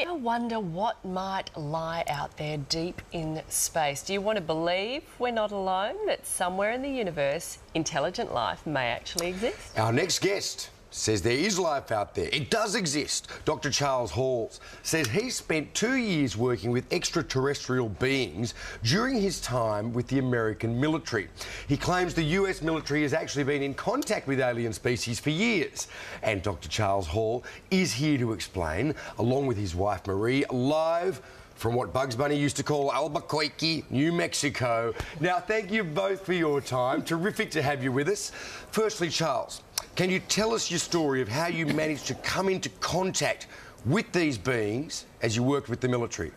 ever wonder what might lie out there deep in space? Do you want to believe we're not alone, that somewhere in the universe, intelligent life may actually exist? Our next guest says there is life out there. It does exist. Dr. Charles Hall says he spent 2 years working with extraterrestrial beings during his time with the American military. He claims the US military has actually been in contact with alien species for years. And Dr. Charles Hall is here to explain, along with his wife Marie, live from what Bugs Bunny used to call Albuquerque, New Mexico. Now, thank you both for your time. Terrific to have you with us. Firstly, Charles, can you tell us your story of how you managed to come into contact with these beings as you worked with the military?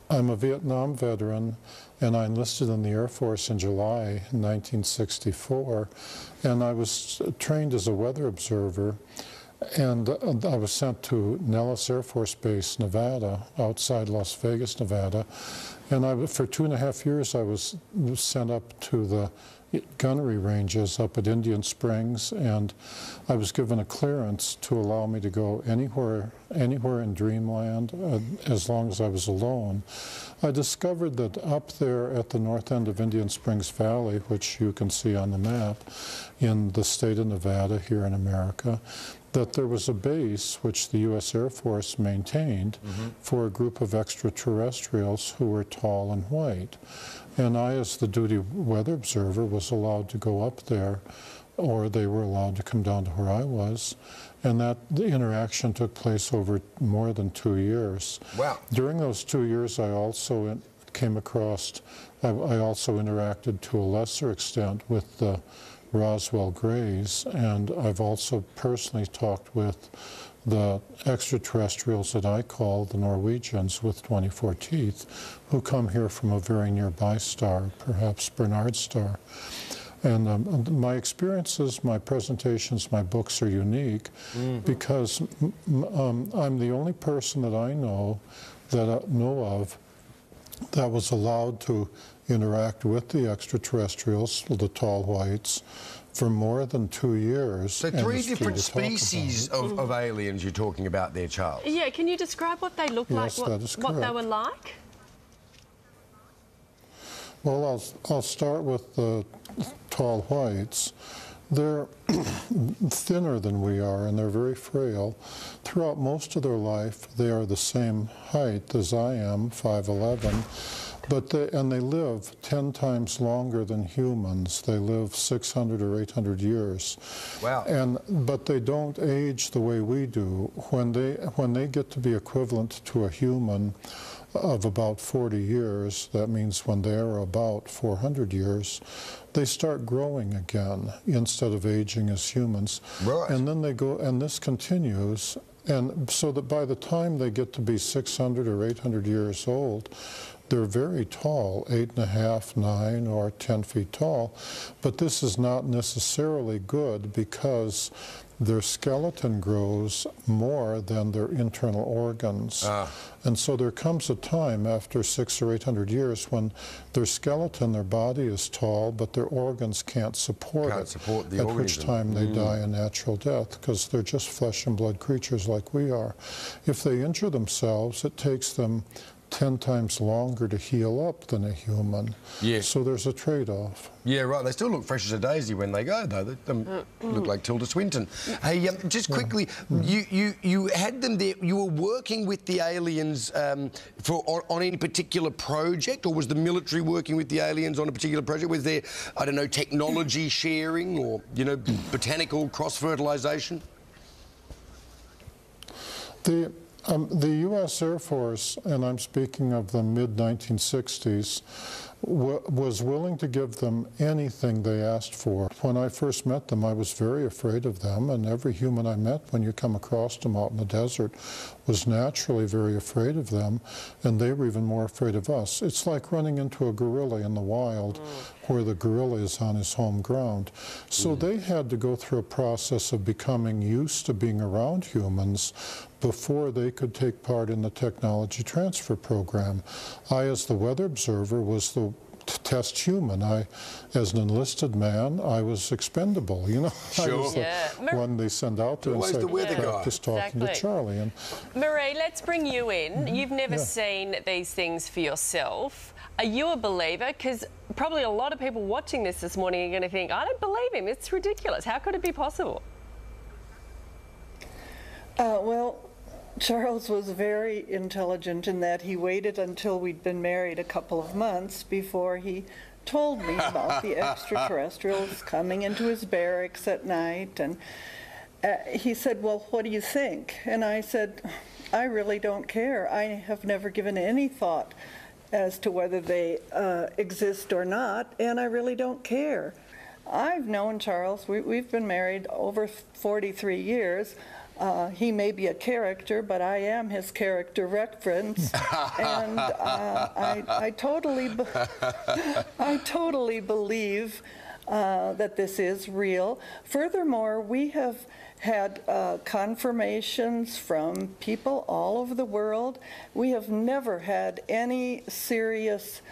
I'm a Vietnam veteran, and I enlisted in the Air Force in July 1964, and I was trained as a weather observer. And I was sent to Nellis Air Force Base, Nevada, outside Las Vegas, Nevada. And for 2.5 years, I was sent up to the gunnery ranges up at Indian Springs, and I was given a clearance to allow me to go anywhere in Dreamland as long as I was alone. I discovered that up there at the north end of Indian Springs Valley, which you can see on the map in the state of Nevada here in America, that there was a base which the U.S. Air Force maintained for a group of extraterrestrials who were tall and white. And I, as the duty weather observer, was allowed to go up there, or they were allowed to come down to where I was. And the interaction took place over more than 2 years. Wow. During those 2 years, I also came across, I also interacted to a lesser extent with the Roswell Greys, and I've also personally talked with the extraterrestrials that I call the Norwegians with 24 teeth, who come here from a very nearby star, perhaps Bernard star. And my experiences, my presentations, my books are unique because I'm the only person that I know of that was allowed to interact with the extraterrestrials, the tall whites, for more than 2 years. So 3 different species of aliens you're talking about there, Charles. Yeah, can you describe what they look like, what they were like? Well, I'll start with the tall whites. They're thinner than we are, and they're very frail. Throughout most of their life, they are the same height as I am, 5'11", and they live 10 times longer than humans. They live 600 or 800 years. Wow. But they don't age the way we do. When they get to be equivalent to a human of about 40 years, that means when they're about 400 years, they start growing again instead of aging as humans. Right. And then they go, and this continues, and so that by the time they get to be 600 or 800 years old, they're very tall, 8.5, 9, or 10 feet tall. But this is not necessarily good because their skeleton grows more than their internal organs. And so there comes a time after 600 or 800 years when their skeleton, their body is tall, but their organs can't support it, at which time they die a natural death, because they're just flesh and blood creatures like we are. If they injure themselves, it takes them 10 times longer to heal up than a human. Yeah. So there's a trade-off. Yeah, right. They still look fresh as a daisy when they go, though. They look like Tilda Swinton. Hey, just quickly, you had them there. You were working with the aliens on any particular project, or was the military working with the aliens on a particular project? Was there, I don't know, technology sharing or, you know, botanical cross-fertilisation? The U.S. Air Force, and I'm speaking of the mid-1960s, was willing to give them anything they asked for. When I first met them, I was very afraid of them, and every human I met when you come across them out in the desert was naturally very afraid of them, and they were even more afraid of us. It's like running into a gorilla in the wild where the gorilla is on his home ground. So they had to go through a process of becoming used to being around humans before they could take part in the technology transfer program. I, as the weather observer, was the test human. As an enlisted man, I was expendable, you know. Sure. I was the one they send out there and say, practice talking to Charlie. And Marie, let's bring you in. You've never seen these things for yourself. Are you a believer? Because probably a lot of people watching this morning are going to think, I don't believe him. It's ridiculous. How could it be possible? Well, Charles was very intelligent in that he waited until we'd been married a couple of months before he told me about the extraterrestrials coming into his barracks at night. And he said, well, what do you think? And I said, I really don't care. I have never given any thought as to whether they exist or not, and I really don't care. I've known Charles. We've been married over 43 years. He may be a character, but I am his character reference, and I totally believe that this is real. Furthermore, we have had confirmations from people all over the world. We have never had any serious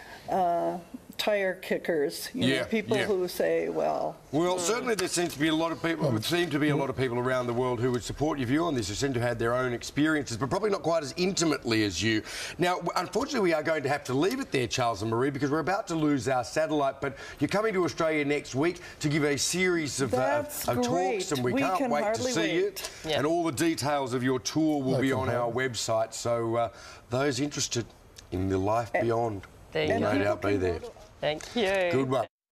tire kickers, you know, people who say, well... Well, certainly there seems to be a lot of people, around the world who would support your view on this, who seem to have had their own experiences, but probably not quite as intimately as you. Now, unfortunately, we are going to have to leave it there, Charles and Marie, because we're about to lose our satellite, but you're coming to Australia next week to give a series of talks, and we can't wait to see you. Yep. And all the details of your tour will be on our website, so those interested in the life beyond will no doubt be there. Thank you. Good one.